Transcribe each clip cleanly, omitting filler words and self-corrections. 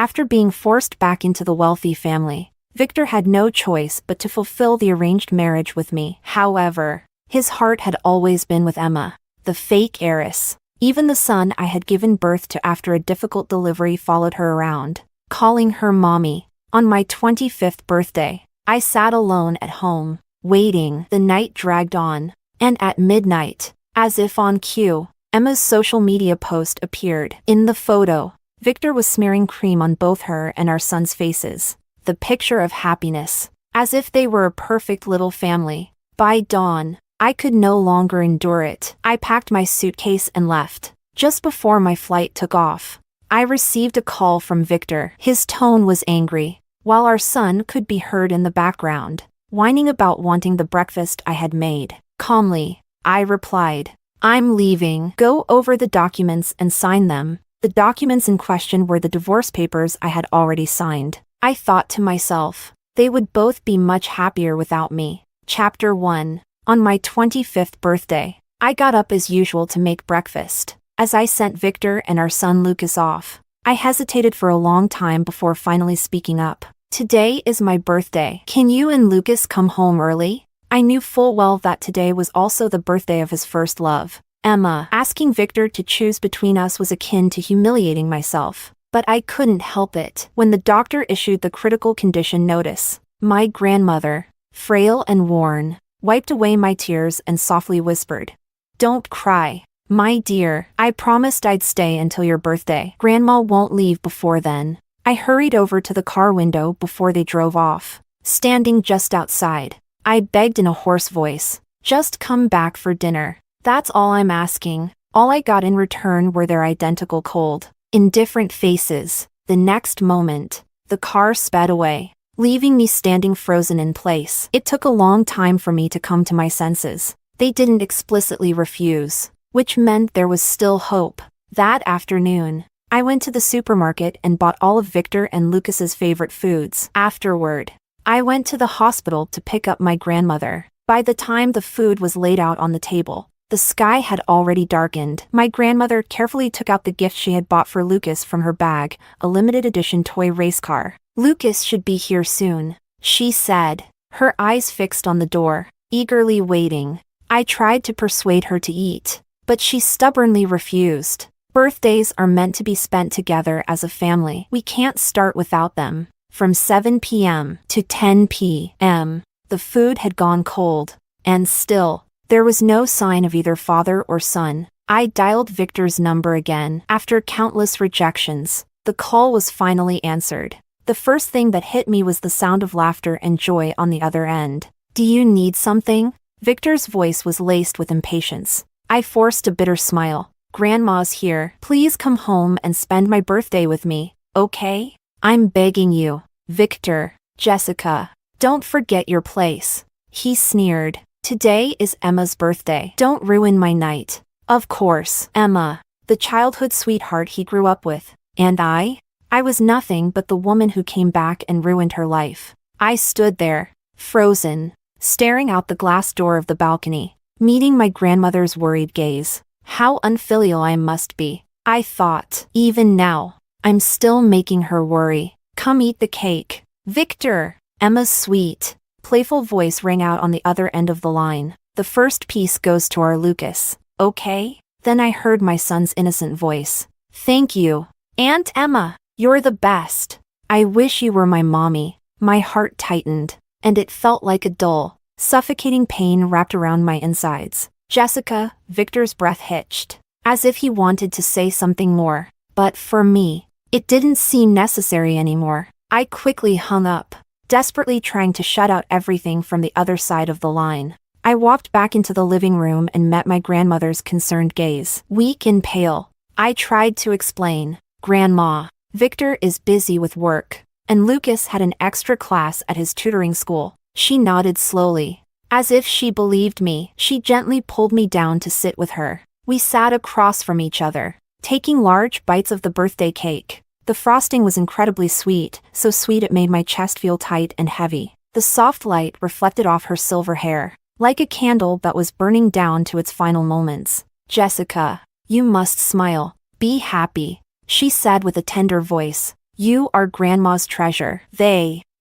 After being forced back into the wealthy family, Victor had no choice but to fulfill the arranged marriage with me. However, his heart had always been with Emma, the fake heiress. Even the son I had given birth to after a difficult delivery followed her around, calling her mommy. On my 25th birthday, I sat alone at home, waiting. The night dragged on, and at midnight, as if on cue, Emma's social media post appeared. In the photo, Victor was smearing cream on both her and our son's faces, the picture of happiness, as if they were a perfect little family. By dawn, I could no longer endure it. I packed my suitcase and left. Just before my flight took off, I received a call from Victor. His tone was angry, while our son could be heard in the background, whining about wanting the breakfast I had made. Calmly, I replied, "I'm leaving. Go over the documents and sign them." The documents in question were the divorce papers I had already signed. I thought to myself, they would both be much happier without me. Chapter 1. On my 25th birthday, I got up as usual to make breakfast. As I sent Victor and our son Lucas off, I hesitated for a long time before finally speaking up. "Today is my birthday. Can you and Lucas come home early?" I knew full well that today was also the birthday of his first love, Emma. Asking Victor to choose between us was akin to humiliating myself, but I couldn't help it. When the doctor issued the critical condition notice, my grandmother, frail and worn, wiped away my tears and softly whispered, "Don't cry, my dear. I promised I'd stay until your birthday. Grandma won't leave before then." I hurried over to the car window before they drove off. Standing just outside, I begged in a hoarse voice, "Just come back for dinner. That's all I'm asking." All I got in return were their identical cold, indifferent faces. The next moment, the car sped away, leaving me standing frozen in place. It took a long time for me to come to my senses. They didn't explicitly refuse, which meant there was still hope. That afternoon, I went to the supermarket and bought all of Victor and Lucas's favorite foods. Afterward, I went to the hospital to pick up my grandmother. By the time the food was laid out on the table, the sky had already darkened. My grandmother carefully took out the gift she had bought for Lucas from her bag, a limited edition toy race car. "Lucas should be here soon," she said, her eyes fixed on the door, eagerly waiting. I tried to persuade her to eat, but she stubbornly refused. "Birthdays are meant to be spent together as a family. We can't start without them." From 7 p.m. to 10 p.m., the food had gone cold, and still, there was no sign of either father or son. I dialed Victor's number again. After countless rejections, the call was finally answered. The first thing that hit me was the sound of laughter and joy on the other end. "Do you need something?" Victor's voice was laced with impatience. I forced a bitter smile. "Grandma's here. Please come home and spend my birthday with me, okay? I'm begging you." "Victor, Jessica, don't forget your place," he sneered. "Today is Emma's birthday. Don't ruin my night." Of course, Emma, the childhood sweetheart he grew up with, and I was nothing but the woman who came back and ruined her life. I stood there, frozen, staring out the glass door of the balcony, meeting my grandmother's worried gaze. How unfilial I must be, I thought. Even now, I'm still making her worry. "Come eat the cake, Victor." Emma's sweet, playful voice rang out on the other end of the line. "The first piece goes to our Lucas, okay?" Then I heard my son's innocent voice. "Thank you, Aunt Emma. You're the best. I wish you were my mommy." My heart tightened, and it felt like a dull, suffocating pain wrapped around my insides. "Jessica," Victor's breath hitched, as if he wanted to say something more. But for me, it didn't seem necessary anymore. I quickly hung up, desperately trying to shut out everything from the other side of the line. I walked back into the living room and met my grandmother's concerned gaze. Weak and pale, I tried to explain. "Grandma, Victor is busy with work, and Lucas had an extra class at his tutoring school." She nodded slowly. As if she believed me, she gently pulled me down to sit with her. We sat across from each other, taking large bites of the birthday cake. The frosting was incredibly sweet, so sweet it made my chest feel tight and heavy. The soft light reflected off her silver hair, like a candle that was burning down to its final moments. "Jessica, you must smile. Be happy," she said with a tender voice. You are Grandma's treasure.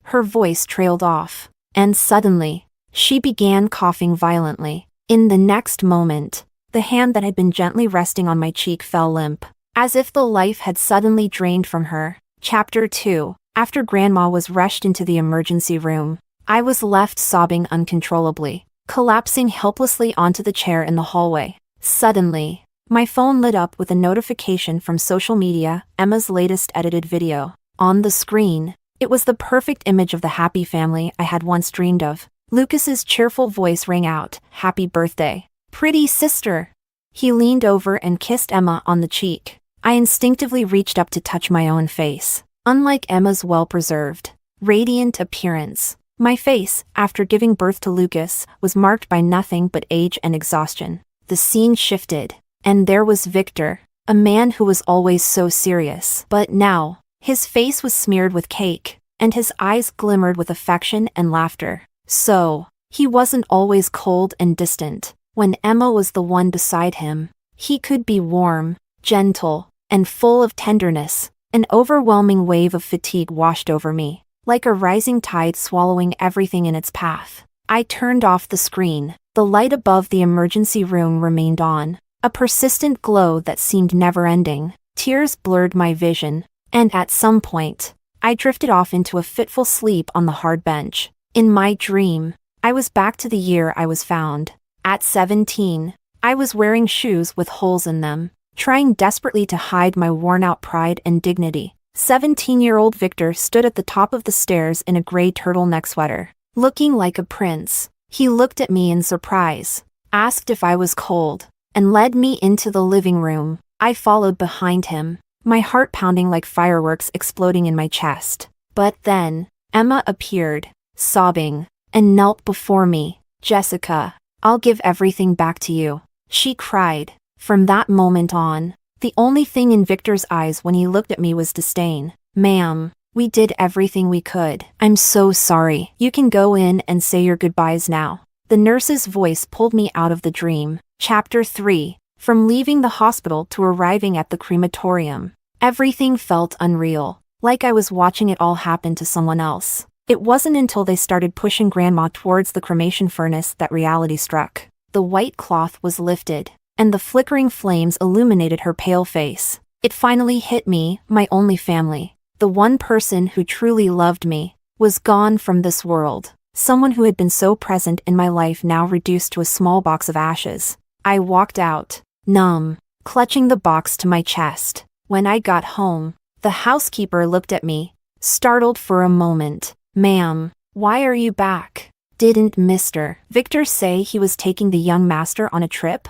Her voice trailed off. And suddenly, she began coughing violently. In the next moment, the hand that had been gently resting on my cheek fell limp, as if the life had suddenly drained from her. Chapter 2. After Grandma was rushed into the emergency room, I was left sobbing uncontrollably, collapsing helplessly onto the chair in the hallway. Suddenly, my phone lit up with a notification from social media, Emma's latest edited video. On the screen, it was the perfect image of the happy family I had once dreamed of. Lucas's cheerful voice rang out, "Happy birthday, pretty sister." He leaned over and kissed Emma on the cheek. I instinctively reached up to touch my own face. Unlike Emma's well-preserved, radiant appearance, my face, after giving birth to Lucas, was marked by nothing but age and exhaustion. The scene shifted, and there was Victor, a man who was always so serious. But now, his face was smeared with cake, and his eyes glimmered with affection and laughter. So, he wasn't always cold and distant. When Emma was the one beside him, he could be warm, gentle, and full of tenderness. An overwhelming wave of fatigue washed over me, like a rising tide swallowing everything in its path. I turned off the screen. The light above the emergency room remained on, a persistent glow that seemed never-ending. Tears blurred my vision, and at some point, I drifted off into a fitful sleep on the hard bench. In my dream, I was back to the year I was found. At 17, I was wearing shoes with holes in them, trying desperately to hide my worn-out pride and dignity. 17-year-old Victor stood at the top of the stairs in a gray turtleneck sweater, looking like a prince. He looked at me in surprise, asked if I was cold, and led me into the living room. I followed behind him, my heart pounding like fireworks exploding in my chest. But then, Emma appeared, sobbing, and knelt before me. "Jessica, I'll give everything back to you," she cried. From that moment on, the only thing in Victor's eyes when he looked at me was disdain. "Ma'am, we did everything we could. I'm so sorry. You can go in and say your goodbyes now." The nurse's voice pulled me out of the dream. Chapter 3. From leaving the hospital to arriving at the crematorium, everything felt unreal, like I was watching it all happen to someone else. It wasn't until they started pushing Grandma towards the cremation furnace that reality struck. The white cloth was lifted, and the flickering flames illuminated her pale face. It finally hit me, my only family, the one person who truly loved me, was gone from this world. Someone who had been so present in my life now reduced to a small box of ashes. I walked out, numb, clutching the box to my chest. When I got home, the housekeeper looked at me, startled for a moment. "Ma'am, why are you back? Didn't Mr. Victor say he was taking the young master on a trip?"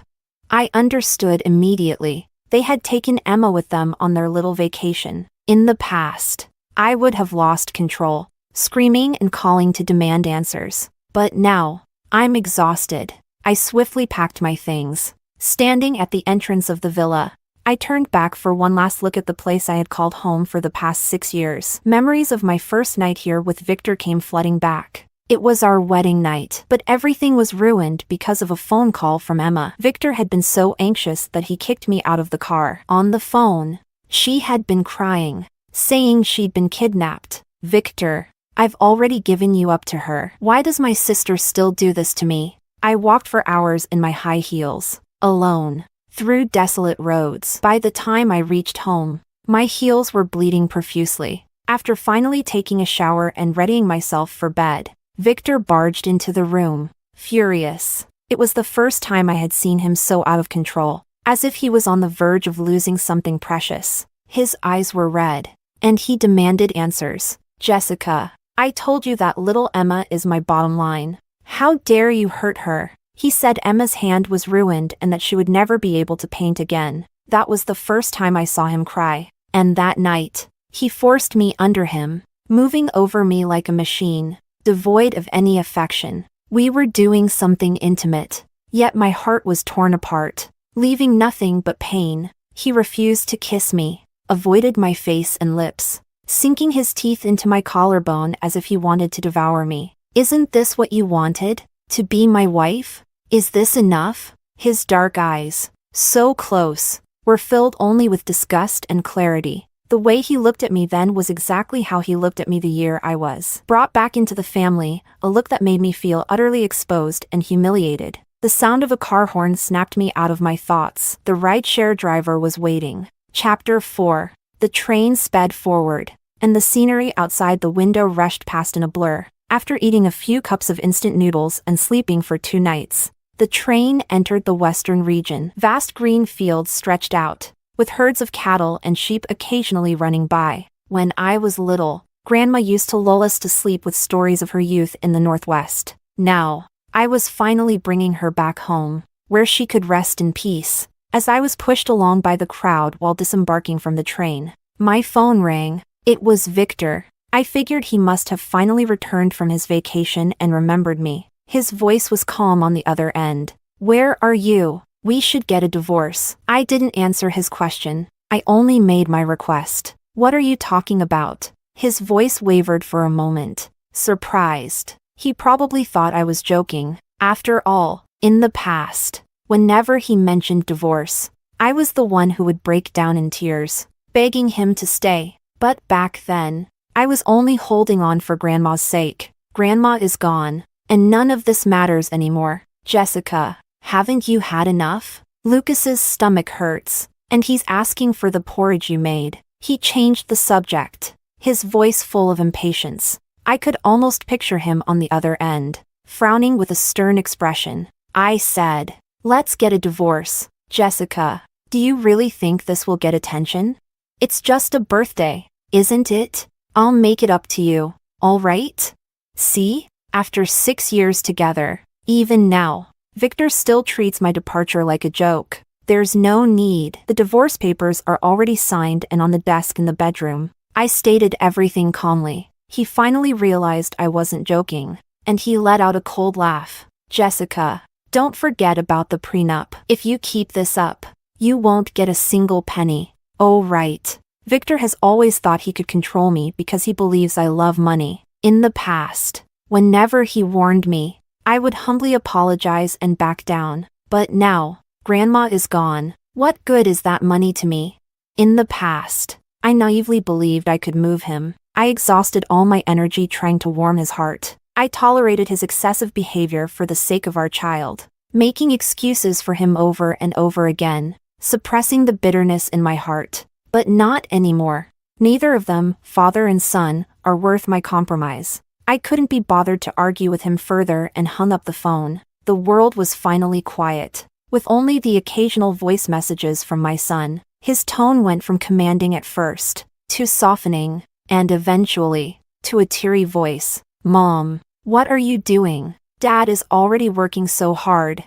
I understood immediately. They had taken Emma with them on their little vacation. In the past, I would have lost control, screaming and calling to demand answers. But now, I'm exhausted. I swiftly packed my things. Standing at the entrance of the villa, I turned back for one last look at the place I had called home for the past 6 years. Memories of my first night here with Victor came flooding back. It was our wedding night, but everything was ruined because of a phone call from Emma. Victor had been so anxious that he kicked me out of the car. On the phone, she had been crying, saying she'd been kidnapped. "Victor, I've already given you up to her. Why does my sister still do this to me?" I walked for hours in my high heels, alone, through desolate roads. By the time I reached home, my heels were bleeding profusely. After finally taking a shower and readying myself for bed, Victor barged into the room, furious. It was the first time I had seen him so out of control, as if he was on the verge of losing something precious. His eyes were red, and he demanded answers. "Jessica, I told you that little Emma is my bottom line. How dare you hurt her?" He said Emma's hand was ruined and that she would never be able to paint again. That was the first time I saw him cry. And that night, he forced me under him, moving over me like a machine, devoid of any affection. We were doing something intimate, yet my heart was torn apart, leaving nothing but pain. He refused to kiss me, avoided my face and lips, sinking his teeth into my collarbone as if he wanted to devour me. "Isn't this what you wanted? To be my wife? Is this enough?" His dark eyes, so close, were filled only with disgust and clarity. The way he looked at me then was exactly how he looked at me the year I was brought back into the family, a look that made me feel utterly exposed and humiliated. The sound of a car horn snapped me out of my thoughts. The rideshare driver was waiting. Chapter 4. The train sped forward, and the scenery outside the window rushed past in a blur. After eating a few cups of instant noodles and sleeping for 2 nights, the train entered the western region. Vast green fields stretched out, with herds of cattle and sheep occasionally running by. When I was little, Grandma used to lull us to sleep with stories of her youth in the Northwest. Now, I was finally bringing her back home, where she could rest in peace. As I was pushed along by the crowd while disembarking from the train, my phone rang. It was Victor. I figured he must have finally returned from his vacation and remembered me. His voice was calm on the other end. "Where are you? We should get a divorce." I didn't answer his question. I only made my request. "What are you talking about?" His voice wavered for a moment. Surprised. He probably thought I was joking. After all, in the past, whenever he mentioned divorce, I was the one who would break down in tears, begging him to stay. But back then, I was only holding on for Grandma's sake. Grandma is gone, and none of this matters anymore. "Jessica, haven't you had enough? Lucas's stomach hurts, and he's asking for the porridge you made." He changed the subject, his voice full of impatience. I could almost picture him on the other end, frowning with a stern expression. I said, "Let's get a divorce. Jessica, do you really think this will get attention? It's just a birthday, isn't it? I'll make it up to you, all right?" See? After 6 years together, even now, Victor still treats my departure like a joke. There's no need. The divorce papers are already signed and on the desk in the bedroom. I stated everything calmly. He finally realized I wasn't joking, and he let out a cold laugh. "Jessica, don't forget about the prenup. If you keep this up, you won't get a single penny." Oh right. Victor has always thought he could control me because he believes I love money. In the past, whenever he warned me, I would humbly apologize and back down. But now, Grandma is gone. What good is that money to me? In the past, I naively believed I could move him. I exhausted all my energy trying to warm his heart. I tolerated his excessive behavior for the sake of our child, making excuses for him over and over again, suppressing the bitterness in my heart. But not anymore. Neither of them, father and son, are worth my compromise. I couldn't be bothered to argue with him further and hung up the phone. The world was finally quiet, with only the occasional voice messages from my son. His tone went from commanding at first, to softening, and eventually, to a teary voice. "Mom, what are you doing? Dad is already working so hard.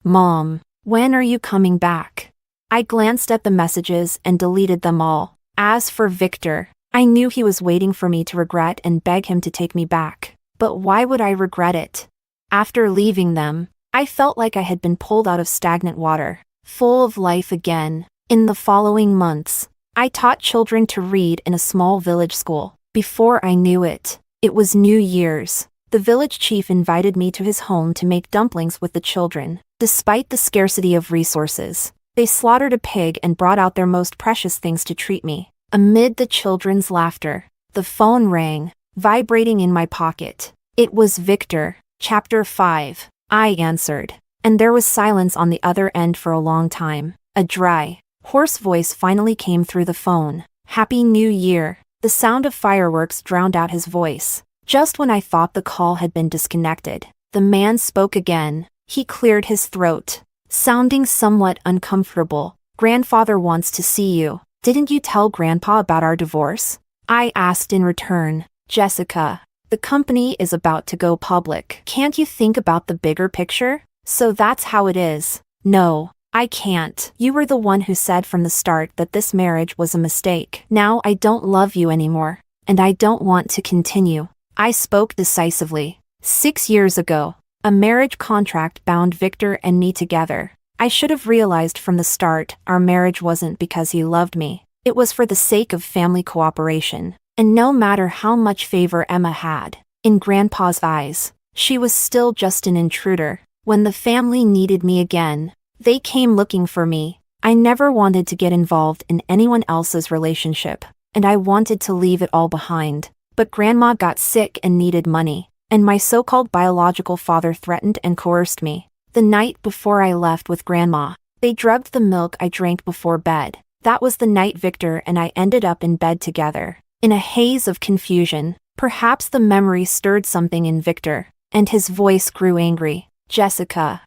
Mom, when are you coming back?" I glanced at the messages and deleted them all. As for Victor, I knew he was waiting for me to regret and beg him to take me back. But why would I regret it? After leaving them, I felt like I had been pulled out of stagnant water, full of life again. In the following months, I taught children to read in a small village school. Before I knew it, it was New Year's. The village chief invited me to his home to make dumplings with the children. Despite the scarcity of resources, they slaughtered a pig and brought out their most precious things to treat me. Amid the children's laughter, the phone rang, vibrating in my pocket. It was Victor. Chapter 5. I answered, and there was silence on the other end for a long time. A dry, hoarse voice finally came through the phone. "Happy New Year." The sound of fireworks drowned out his voice. Just when I thought the call had been disconnected, the man spoke again. He cleared his throat, sounding somewhat uncomfortable. "Grandfather wants to see you. Didn't you tell Grandpa about our divorce?" I asked in return. "Jessica, the company is about to go public. Can't you think about the bigger picture?" "So that's how it is." "No, I can't. You were the one who said from the start that this marriage was a mistake. Now I don't love you anymore, and I don't want to continue." I spoke decisively. 6 years ago, a marriage contract bound Victor and me together. I should have realized from the start our marriage wasn't because he loved me. It was for the sake of family cooperation. And no matter how much favor Emma had, in Grandpa's eyes, she was still just an intruder. When the family needed me again, they came looking for me. I never wanted to get involved in anyone else's relationship. and I wanted to leave it all behind. But Grandma got sick and needed money, and my so-called biological father threatened and coerced me. The night before I left with Grandma, they drugged the milk I drank before bed. That was the night Victor and I ended up in bed together. In a haze of confusion, perhaps the memory stirred something in Victor, and his voice grew angry. Jessica,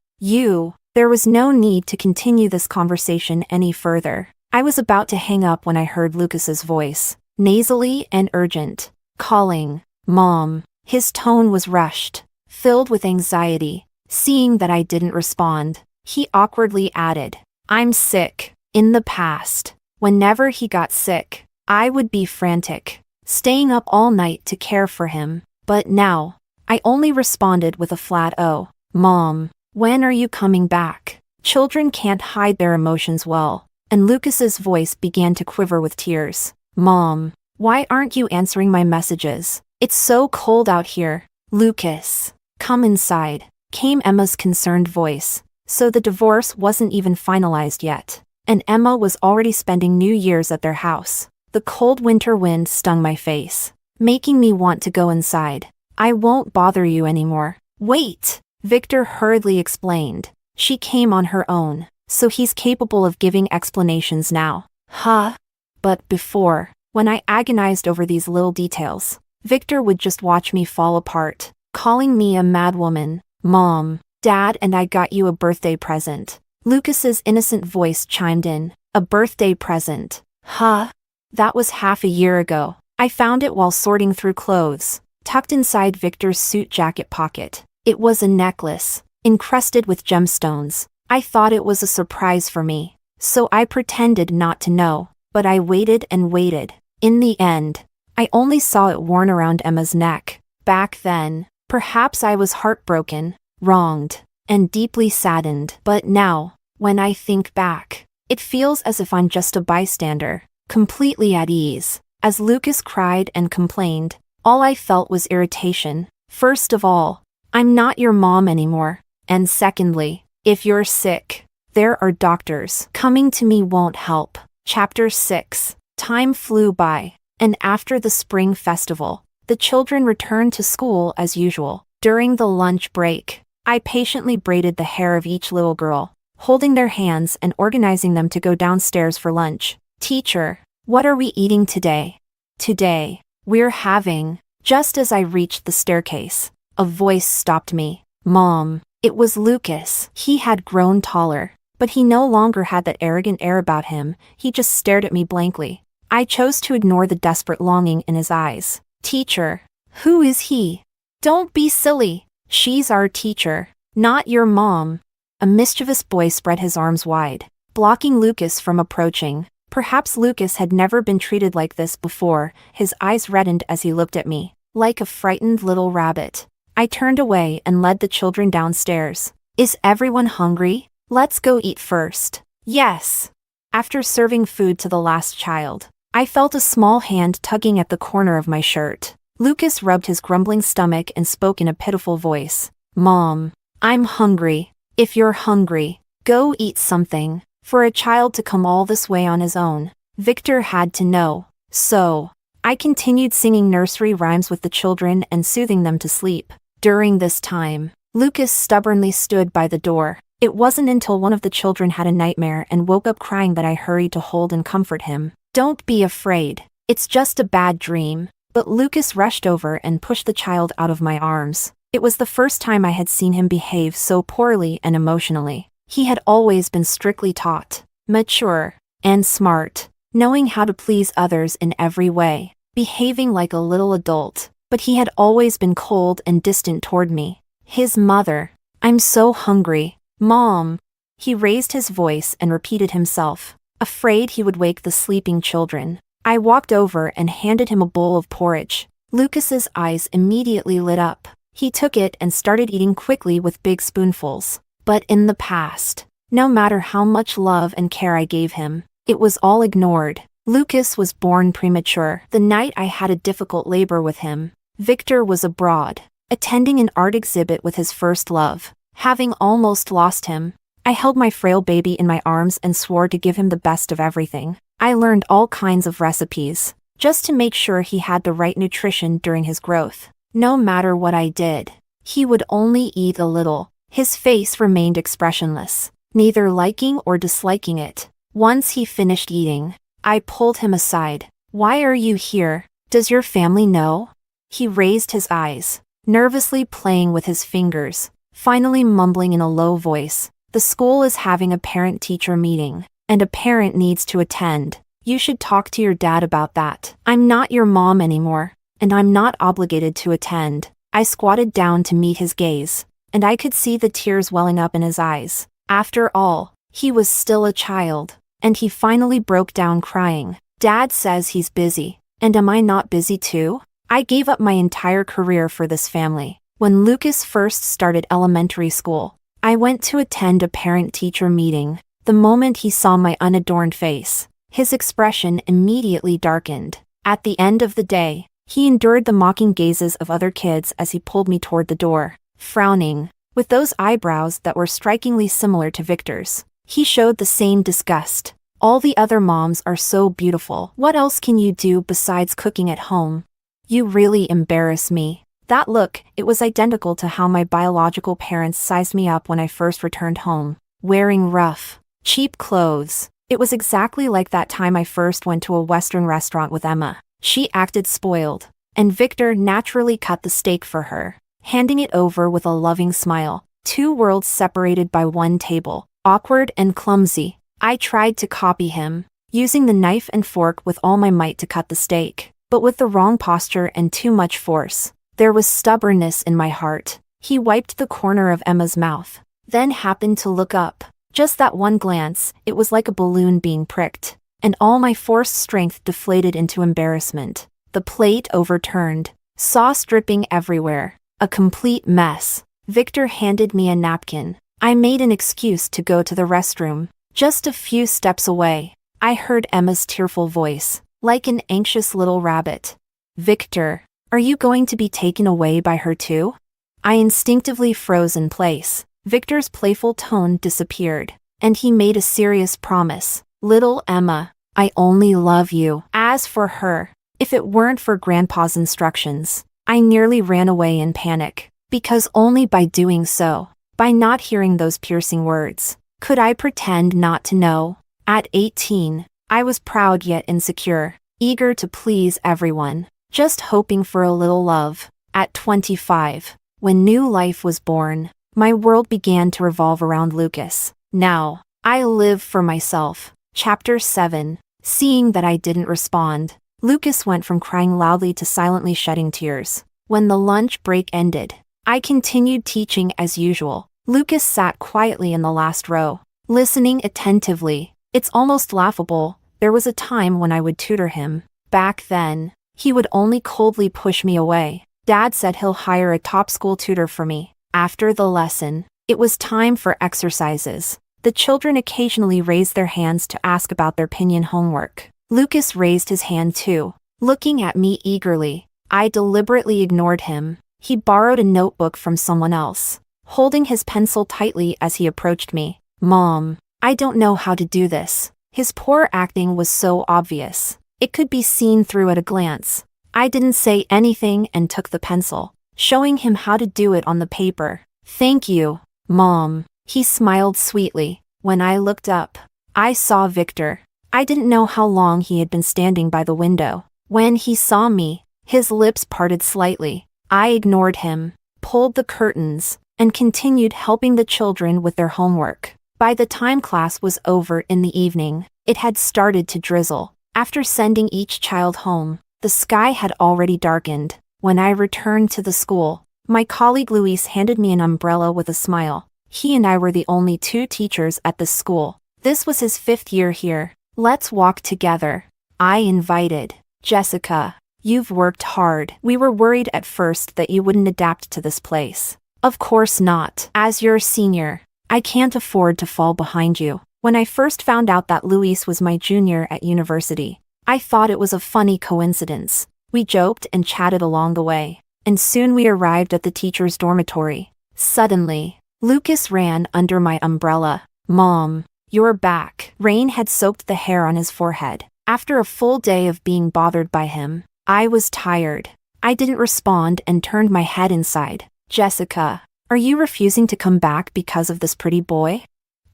there was no need to continue this conversation any further. I was about to hang up when I heard Lucas's voice, nasally and urgent, calling, "Mom." His tone was rushed, filled with anxiety. Seeing that I didn't respond, he awkwardly added, "I'm sick." In the past, whenever he got sick, I would be frantic, staying up all night to care for him. But now, I only responded with a flat "Oh, Mom, when are you coming back?" Children can't hide their emotions well, and Lucas's voice began to quiver with tears. "Mom, why aren't you answering my messages? It's so cold out here." "Lucas, come inside," came Emma's concerned voice. So the divorce wasn't even finalized yet, and Emma was already spending New Year's at their house. The cold winter wind stung my face, making me want to go inside. "I won't bother you anymore." "Wait," Victor hurriedly explained. "She came on her own, so he's capable of giving explanations now." "Huh?" But before, when I agonized over these little details, Victor would just watch me fall apart, calling me a madwoman. "Mom, Dad and I got you a birthday present." Lucas's innocent voice chimed in. "A birthday present? Huh? That was half a year ago. I found it while sorting through clothes, tucked inside Victor's suit jacket pocket. It was a necklace, encrusted with gemstones. I thought it was a surprise for me, so I pretended not to know. But I waited and waited. In the end, I only saw it worn around Emma's neck. Back then, perhaps I was heartbroken, wronged, and deeply saddened. But now, when I think back, it feels as if I'm just a bystander, completely at ease. As Lucas cried and complained, all I felt was irritation. First of all, I'm not your mom anymore. And secondly, if you're sick, there are doctors. Coming to me won't help. Chapter 6. Time flew by, and after the spring festival, the children returned to school as usual. During the lunch break, I patiently braided the hair of each little girl, holding their hands and organizing them to go downstairs for lunch. "Teacher, what are we eating today?" "Today, we're having..." Just as I reached the staircase, a voice stopped me. "Mom." It was Lucas. He had grown taller, but he no longer had that arrogant air about him. He just stared at me blankly. I chose to ignore the desperate longing in his eyes. "Teacher, who is he?" "Don't be silly. She's our teacher, not your mom." A mischievous boy spread his arms wide, blocking Lucas from approaching. Perhaps Lucas had never been treated like this before. His eyes reddened as he looked at me, like a frightened little rabbit. I turned away and led the children downstairs. "Is everyone hungry? Let's go eat first." "Yes." After serving food to the last child, I felt a small hand tugging at the corner of my shirt. Lucas rubbed his grumbling stomach and spoke in a pitiful voice. "Mom, I'm hungry. If you're hungry, go eat something." For a child to come all this way on his own, Victor had to know. So, I continued singing nursery rhymes with the children and soothing them to sleep. During this time, Lucas stubbornly stood by the door. It wasn't until one of the children had a nightmare and woke up crying that I hurried to hold and comfort him. "Don't be afraid. It's just a bad dream." But Lucas rushed over and pushed the child out of my arms. It was the first time I had seen him behave so poorly and emotionally. He had always been strictly taught, mature, and smart, knowing how to please others in every way, behaving like a little adult, but he had always been cold and distant toward me. His mother. "I'm so hungry. Mom." He raised his voice and repeated himself, afraid he would wake the sleeping children. I walked over and handed him a bowl of porridge. Lucas's eyes immediately lit up. He took it and started eating quickly with big spoonfuls. But in the past, no matter how much love and care I gave him, it was all ignored. Lucas was born premature. The night I had a difficult labor with him, Victor was abroad, attending an art exhibit with his first love. Having almost lost him, I held my frail baby in my arms and swore to give him the best of everything. I learned all kinds of recipes, just to make sure he had the right nutrition during his growth. No matter what I did, he would only eat a little. His face remained expressionless, neither liking or disliking it. Once he finished eating, I pulled him aside. "Why are you here? Does your family know?" He raised his eyes, nervously playing with his fingers, finally mumbling in a low voice, "The school is having a parent-teacher meeting, and a parent needs to attend. You should talk to your dad about that. I'm not your mom anymore, and I'm not obligated to attend." I squatted down to meet his gaze, and I could see the tears welling up in his eyes. After all, he was still a child, and he finally broke down crying. "Dad says he's busy, and am I not busy too? I gave up my entire career for this family. When Lucas first started elementary school, I went to attend a parent-teacher meeting. The moment he saw my unadorned face, his expression immediately darkened. At the end of the day, he endured the mocking gazes of other kids as he pulled me toward the door, frowning, with those eyebrows that were strikingly similar to Victor's. He showed the same disgust. "All the other moms are so beautiful. What else can you do besides cooking at home? You really embarrass me." That look, it was identical to how my biological parents sized me up when I first returned home, wearing rough, cheap clothes. It was exactly like that time I first went to a Western restaurant with Emma. She acted spoiled, and Victor naturally cut the steak for her, handing it over with a loving smile. Two worlds separated by one table, awkward and clumsy. I tried to copy him, using the knife and fork with all my might to cut the steak, but with the wrong posture and too much force. There was stubbornness in my heart. He wiped the corner of Emma's mouth, then happened to look up. Just that one glance, it was like a balloon being pricked, and all my forced strength deflated into embarrassment. The plate overturned, sauce dripping everywhere, a complete mess. Victor handed me a napkin. I made an excuse to go to the restroom. Just a few steps away, I heard Emma's tearful voice, like an anxious little rabbit. "Victor, are you going to be taken away by her too?" I instinctively froze in place. Victor's playful tone disappeared, and he made a serious promise. "Little Emma, I only love you." As for her, if it weren't for Grandpa's instructions, I nearly ran away in panic, because only by doing so, by not hearing those piercing words, could I pretend not to know. At 18, I was proud yet insecure, eager to please everyone, just hoping for a little love. At 25, when new life was born, my world began to revolve around Lucas. Now, I live for myself. Chapter 7. Seeing that I didn't respond, Lucas went from crying loudly to silently shedding tears. When the lunch break ended, I continued teaching as usual. Lucas sat quietly in the last row, listening attentively. It's almost laughable. There was a time when I would tutor him. Back then, he would only coldly push me away. Dad said he'll hire a top school tutor for me. After the lesson, it was time for exercises. The children occasionally raised their hands to ask about their opinion homework. Lucas raised his hand too, looking at me eagerly. I deliberately ignored him. He borrowed a notebook from someone else, holding his pencil tightly as he approached me. "Mom, I don't know how to do this." His poor acting was so obvious. It could be seen through at a glance. I didn't say anything and took the pencil, showing him how to do it on the paper. "Thank you, Mom." He smiled sweetly. When I looked up, I saw Victor. I didn't know how long he had been standing by the window. When he saw me, his lips parted slightly. I ignored him, pulled the curtains, and continued helping the children with their homework. By the time class was over in the evening, it had started to drizzle. After sending each child home, the sky had already darkened. When I returned to the school, my colleague Luis handed me an umbrella with a smile. He and I were the only two teachers at this school. This was his 5th year here. "Let's walk together," I invited. "Jessica, you've worked hard. We were worried at first that you wouldn't adapt to this place." "Of course not. As your senior, I can't afford to fall behind you." When I first found out that Luis was my junior at university, I thought it was a funny coincidence. We joked and chatted along the way, and soon we arrived at the teacher's dormitory. Suddenly, Lucas ran under my umbrella. "Mom, you're back." Rain had soaked the hair on his forehead. After a full day of being bothered by him, I was tired. I didn't respond and turned my head inside. Jessica, are you refusing to come back because of this pretty boy?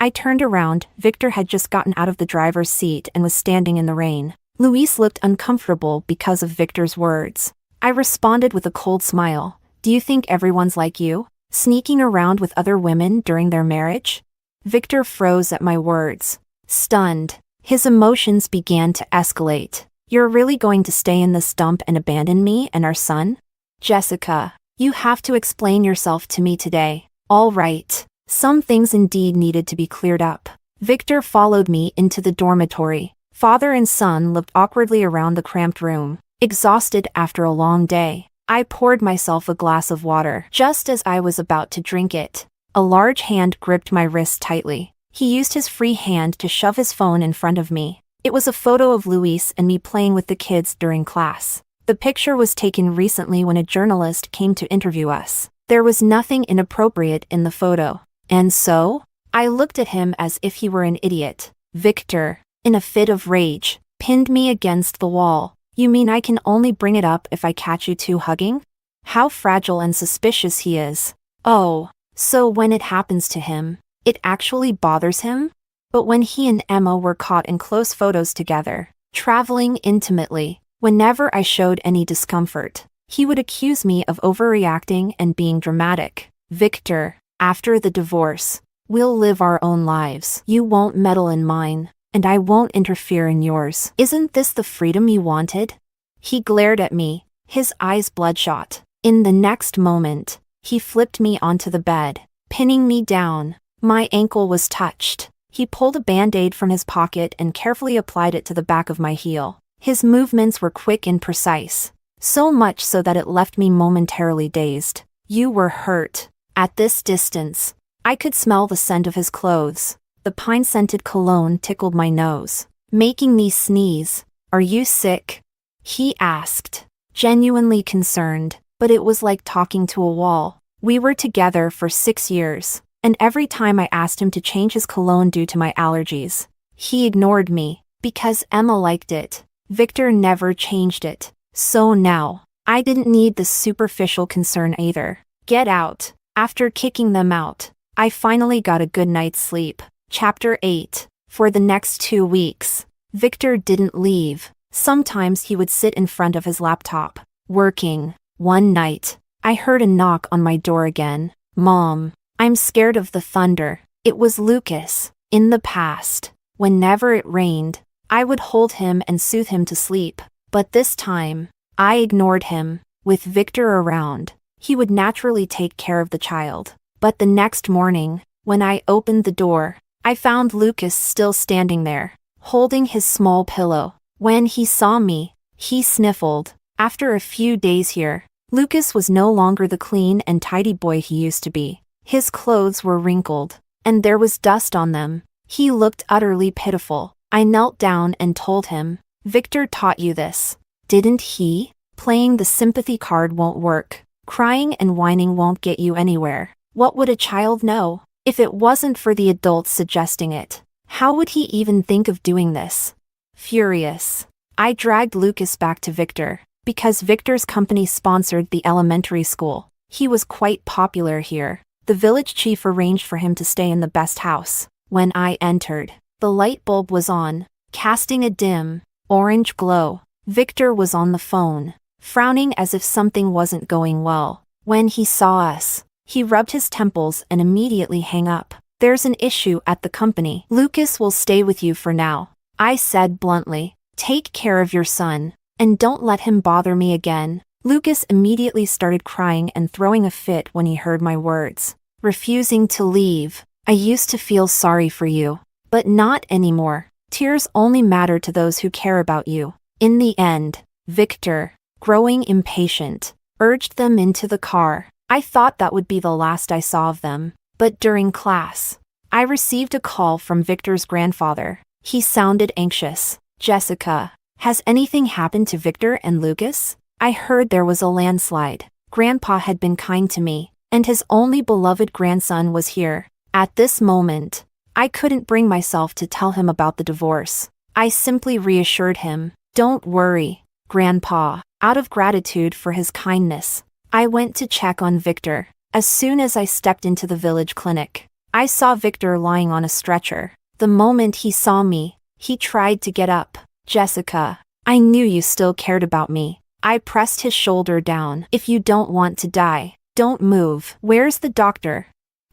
I turned around. Victor had just gotten out of the driver's seat and was standing in the rain. Luis looked uncomfortable because of Victor's words. I responded with a cold smile. Do you think everyone's like you, sneaking around with other women during their marriage? Victor froze at my words. Stunned, his emotions began to escalate. You're really going to stay in this dump and abandon me and our son? Jessica, you have to explain yourself to me today. All right. Some things indeed needed to be cleared up. Victor followed me into the dormitory. Father and son looked awkwardly around the cramped room, exhausted after a long day. I poured myself a glass of water. Just as I was about to drink it, a large hand gripped my wrist tightly. He used his free hand to shove his phone in front of me. It was a photo of Luis and me playing with the kids during class. The picture was taken recently when a journalist came to interview us. There was nothing inappropriate in the photo. And so, I looked at him as if he were an idiot. Victor, in a fit of rage, pinned me against the wall. You mean I can only bring it up if I catch you two hugging? How fragile and suspicious he is. Oh, so when it happens to him, it actually bothers him? But when he and Emma were caught in close photos together, traveling intimately, whenever I showed any discomfort, he would accuse me of overreacting and being dramatic. Victor, after the divorce, we'll live our own lives. You won't meddle in mine, and I won't interfere in yours. Isn't this the freedom you wanted? He glared at me, his eyes bloodshot. In the next moment, he flipped me onto the bed, pinning me down. My ankle was touched. He pulled a band-aid from his pocket and carefully applied it to the back of my heel. His movements were quick and precise, so much so that it left me momentarily dazed. You were hurt. At this distance, I could smell the scent of his clothes. The pine-scented cologne tickled my nose, making me sneeze. Are you sick? He asked, genuinely concerned, but it was like talking to a wall. We were together for 6 years, and every time I asked him to change his cologne due to my allergies, he ignored me, because Emma liked it. Victor never changed it. So now, I didn't need this superficial concern either. Get out. After kicking them out, I finally got a good night's sleep. Chapter 8. For the next 2 weeks, Victor didn't leave. Sometimes he would sit in front of his laptop, working. One night, I heard a knock on my door again. Mom, I'm scared of the thunder. It was Lucas. In the past, whenever it rained, I would hold him and soothe him to sleep. But this time, I ignored him. With Victor around, he would naturally take care of the child. But the next morning, when I opened the door, I found Lucas still standing there, holding his small pillow. When he saw me, he sniffled. After a few days here, Lucas was no longer the clean and tidy boy he used to be. His clothes were wrinkled, and there was dust on them. He looked utterly pitiful. I knelt down and told him, Victor taught you this, didn't he? Playing the sympathy card won't work. Crying and whining won't get you anywhere. What would a child know? If it wasn't for the adults suggesting it, how would he even think of doing this? Furious, I dragged Lucas back to Victor, because Victor's company sponsored the elementary school. He was quite popular here. The village chief arranged for him to stay in the best house. When I entered, the light bulb was on, casting a dim, orange glow. Victor was on the phone, frowning as if something wasn't going well. When he saw us, he rubbed his temples and immediately hung up. There's an issue at the company. Lucas will stay with you for now, I said bluntly. Take care of your son, and don't let him bother me again. Lucas immediately started crying and throwing a fit when he heard my words. Refusing to leave. I used to feel sorry for you, but not anymore. Tears only matter to those who care about you. In the end, Victor, growing impatient, urged them into the car. I thought that would be the last I saw of them, but during class, I received a call from Victor's grandfather. He sounded anxious. Jessica, has anything happened to Victor and Lucas? I heard there was a landslide. Grandpa had been kind to me, and his only beloved grandson was here. At this moment, I couldn't bring myself to tell him about the divorce. I simply reassured him. Don't worry, Grandpa. Out of gratitude for his kindness, I went to check on Victor. As soon as I stepped into the village clinic, I saw Victor lying on a stretcher. The moment he saw me, he tried to get up. Jessica, I knew you still cared about me. I pressed his shoulder down. If you don't want to die, don't move. Where's the doctor?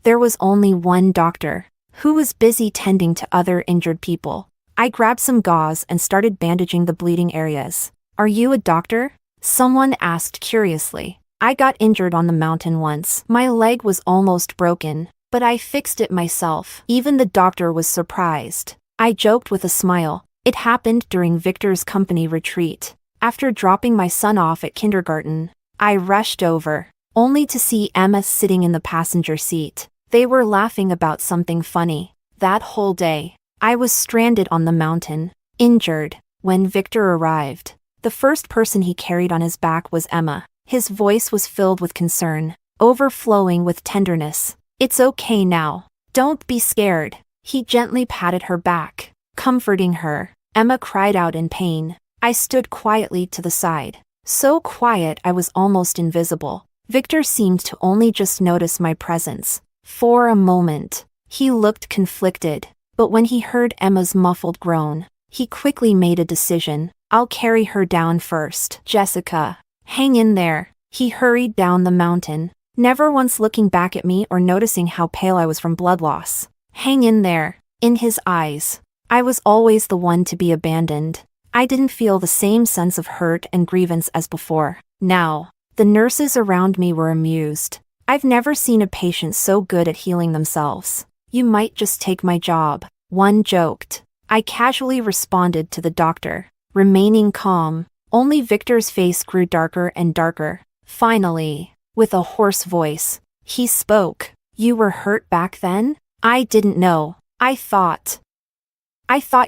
There was only one doctor, who was busy tending to other injured people. I grabbed some gauze and started bandaging the bleeding areas. Are you a doctor? Someone asked curiously. I got injured on the mountain once. My leg was almost broken, but I fixed it myself. Even the doctor was surprised. I joked with a smile. It happened during Victor's company retreat. After dropping my son off at kindergarten, I rushed over, only to see Emma sitting in the passenger seat. They were laughing about something funny. That whole day, I was stranded on the mountain, injured. When Victor arrived, the first person he carried on his back was Emma. His voice was filled with concern, overflowing with tenderness. It's okay now. Don't be scared. He gently patted her back, comforting her. Emma cried out in pain. I stood quietly to the side. So quiet I was almost invisible. Victor seemed to only just notice my presence. For a moment, he looked conflicted, but when he heard Emma's muffled groan, he quickly made a decision. I'll carry her down first. Jessica, hang in there. He hurried down the mountain, never once looking back at me or noticing how pale I was from blood loss. Hang in there. In his eyes, I was always the one to be abandoned. I didn't feel the same sense of hurt and grievance as before. Now, the nurses around me were amused. I've never seen a patient so good at healing themselves. You might just take my job, one joked. I casually responded to the doctor, remaining calm. Only Victor's face grew darker and darker. Finally, with a hoarse voice, he spoke. You were hurt back then? I didn't know. I thought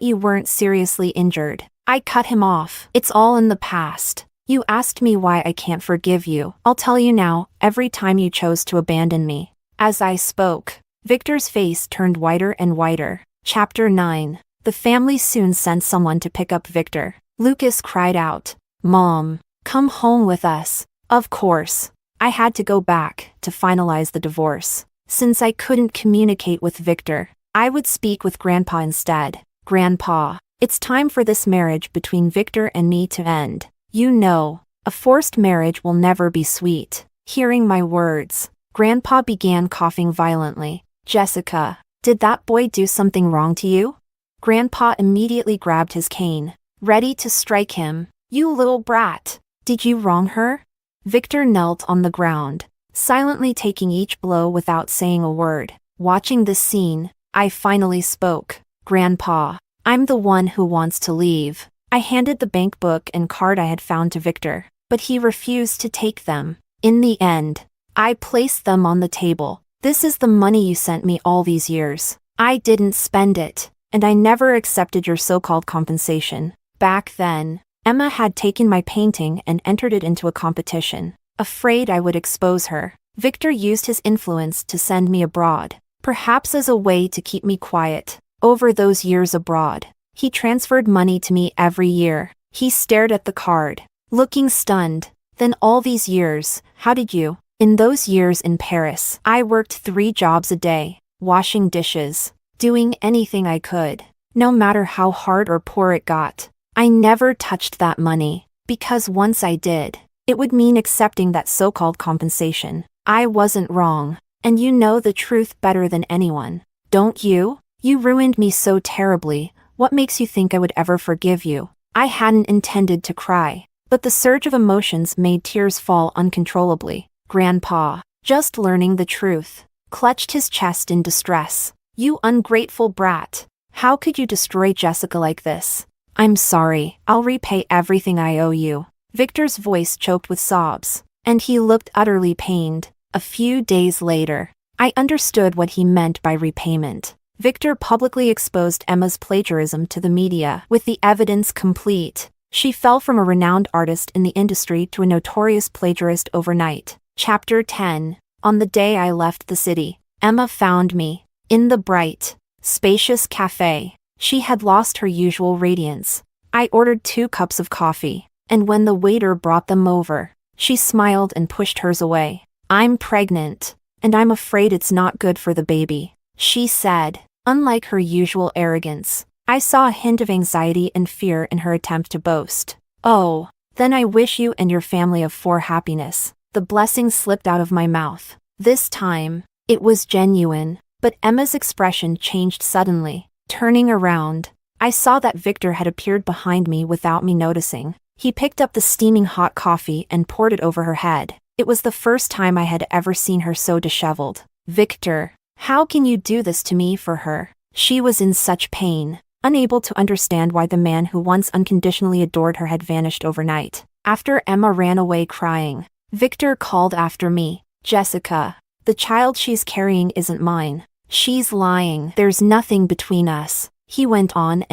you weren't seriously injured. I cut him off. It's all in the past. You asked me why I can't forgive you. I'll tell you now, every time you chose to abandon me. As I spoke, Victor's face turned whiter and whiter. Chapter 9. The family soon sent someone to pick up Victor. Lucas cried out, Mom, come home with us. Of course, I had to go back to finalize the divorce. Since I couldn't communicate with Victor, I would speak with Grandpa instead. Grandpa, it's time for this marriage between Victor and me to end. You know, a forced marriage will never be sweet. Hearing my words, Grandpa began coughing violently. Jessica, did that boy do something wrong to you? Grandpa immediately grabbed his cane, ready to strike him. You little brat, did you wrong her? Victor knelt on the ground, silently taking each blow without saying a word. Watching this scene, I finally spoke. Grandpa, I'm the one who wants to leave. I handed the bank book and card I had found to Victor, but he refused to take them. In the end, I placed them on the table. This is the money you sent me all these years. I didn't spend it, and I never accepted your so-called compensation. Back then, Emma had taken my painting and entered it into a competition. Afraid I would expose her, Victor used his influence to send me abroad, perhaps as a way to keep me quiet. Over those years abroad, he transferred money to me every year. He stared at the card, looking stunned. Then all these years, how did you? In those years in Paris, I worked 3 jobs a day, washing dishes, doing anything I could, no matter how hard or poor it got. I never touched that money, because once I did, it would mean accepting that so-called compensation. I wasn't wrong, and you know the truth better than anyone, don't you? You ruined me so terribly. What makes you think I would ever forgive you? I hadn't intended to cry, but the surge of emotions made tears fall uncontrollably. Grandpa, just learning the truth, clutched his chest in distress. You ungrateful brat. How could you destroy Jessica like this? I'm sorry. I'll repay everything I owe you. Victor's voice choked with sobs, and he looked utterly pained. A few days later, I understood what he meant by repayment. Victor publicly exposed Emma's plagiarism to the media. With the evidence complete, she fell from a renowned artist in the industry to a notorious plagiarist overnight. Chapter 10. On the day I left the city, Emma found me, in the bright, spacious cafe. She had lost her usual radiance. I ordered 2 cups of coffee, and when the waiter brought them over, she smiled and pushed hers away. "I'm pregnant, and I'm afraid it's not good for the baby," she said. Unlike her usual arrogance, I saw a hint of anxiety and fear in her attempt to boast. "Oh, then I wish you and your family of 4 happiness." The blessing slipped out of my mouth. This time, it was genuine, but Emma's expression changed suddenly. Turning around, I saw that Victor had appeared behind me without me noticing. He picked up the steaming hot coffee and poured it over her head. It was the first time I had ever seen her so disheveled. "Victor, how can you do this to me for her?" She was in such pain, unable to understand why the man who once unconditionally adored her had vanished overnight. After Emma ran away crying, Victor called after me, "Jessica, the child she's carrying isn't mine. She's lying. There's nothing between us." He went on,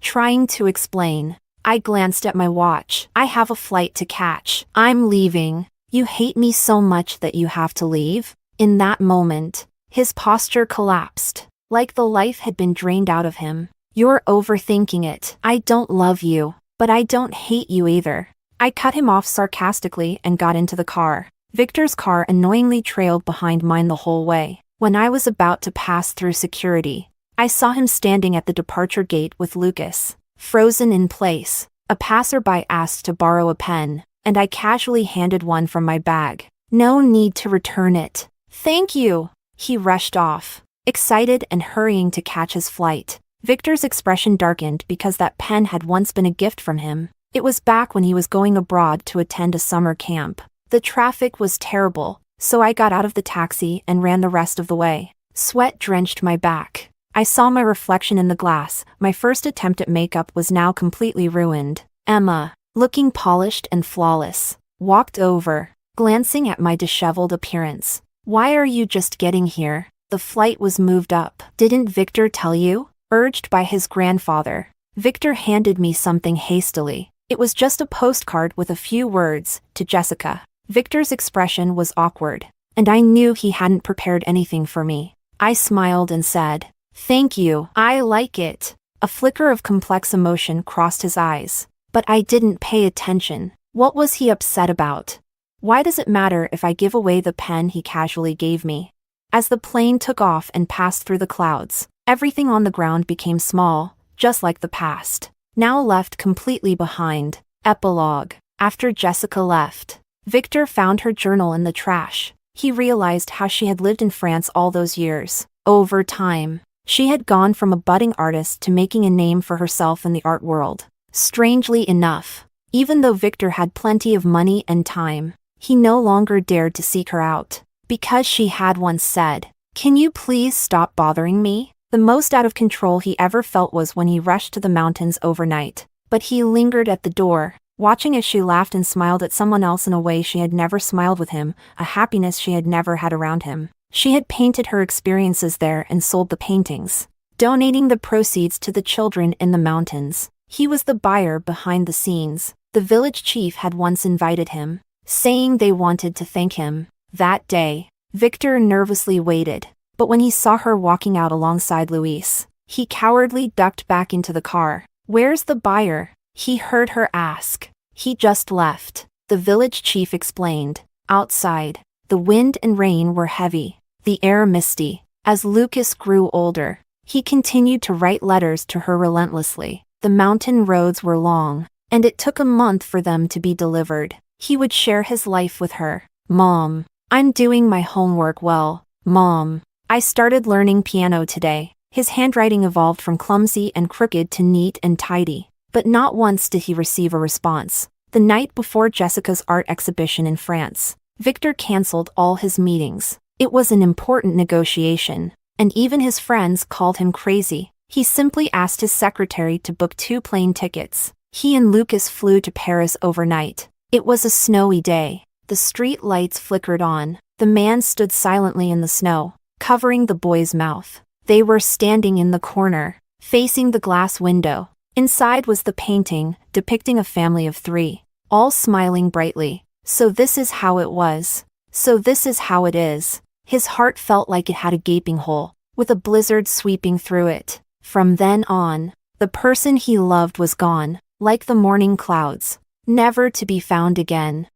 trying to explain. I glanced at my watch. "I have a flight to catch. I'm leaving." "You hate me so much that you have to leave?" In that moment, his posture collapsed, like the life had been drained out of him. "You're overthinking it. I don't love you, but I don't hate you either." I cut him off sarcastically and got into the car. Victor's car annoyingly trailed behind mine the whole way. When I was about to pass through security, I saw him standing at the departure gate with Lucas, frozen in place. A passerby asked to borrow a pen, and I casually handed one from my bag. "No need to return it." "Thank you." He rushed off, excited and hurrying to catch his flight. Victor's expression darkened because that pen had once been a gift from him. It was back when he was going abroad to attend a summer camp. The traffic was terrible, so I got out of the taxi and ran the rest of the way. Sweat drenched my back. I saw my reflection in the glass. My first attempt at makeup was now completely ruined. Emma, looking polished and flawless, walked over, glancing at my disheveled appearance. "Why are you just getting here? The flight was moved up." "Didn't Victor tell you?" Urged by his grandfather. Victor handed me something hastily. It was just a postcard with a few words, "To Jessica." Victor's expression was awkward, and I knew he hadn't prepared anything for me. I smiled and said, "Thank you, I like it." A flicker of complex emotion crossed his eyes, but I didn't pay attention. What was he upset about? Why does it matter if I give away the pen he casually gave me? As the plane took off and passed through the clouds, everything on the ground became small, just like the past. Now left completely behind. Epilogue. After Jessica left, Victor found her journal in the trash. He realized how she had lived in France all those years. Over time, she had gone from a budding artist to making a name for herself in the art world. Strangely enough, even though Victor had plenty of money and time, he no longer dared to seek her out. Because she had once said, "Can you please stop bothering me?" The most out of control he ever felt was when he rushed to the mountains overnight. But he lingered at the door, watching as she laughed and smiled at someone else in a way she had never smiled with him, a happiness she had never had around him. She had painted her experiences there and sold the paintings, donating the proceeds to the children in the mountains. He was the buyer behind the scenes. The village chief had once invited him, saying they wanted to thank him. That day, Victor nervously waited, but when he saw her walking out alongside Luis, he cowardly ducked back into the car. "Where's the buyer?" he heard her ask. "He just left," the village chief explained. Outside, the wind and rain were heavy, the air misty. As Lucas grew older, he continued to write letters to her relentlessly. The mountain roads were long, and it took a month for them to be delivered. He would share his life with her. "Mom, I'm doing my homework well. Mom, I started learning piano today." His handwriting evolved from clumsy and crooked to neat and tidy, but not once did he receive a response. The night before Jessica's art exhibition in France, Victor canceled all his meetings. It was an important negotiation, and even his friends called him crazy. He simply asked his secretary to book 2 plane tickets. He and Lucas flew to Paris overnight. It was a snowy day. The street lights flickered on. The man stood silently in the snow, covering the boy's mouth. They were standing in the corner, facing the glass window. Inside was the painting, depicting a family of 3, all smiling brightly. So this is how it was. So this is how it is. His heart felt like it had a gaping hole, with a blizzard sweeping through it. From then on, the person he loved was gone, like the morning clouds, never to be found again.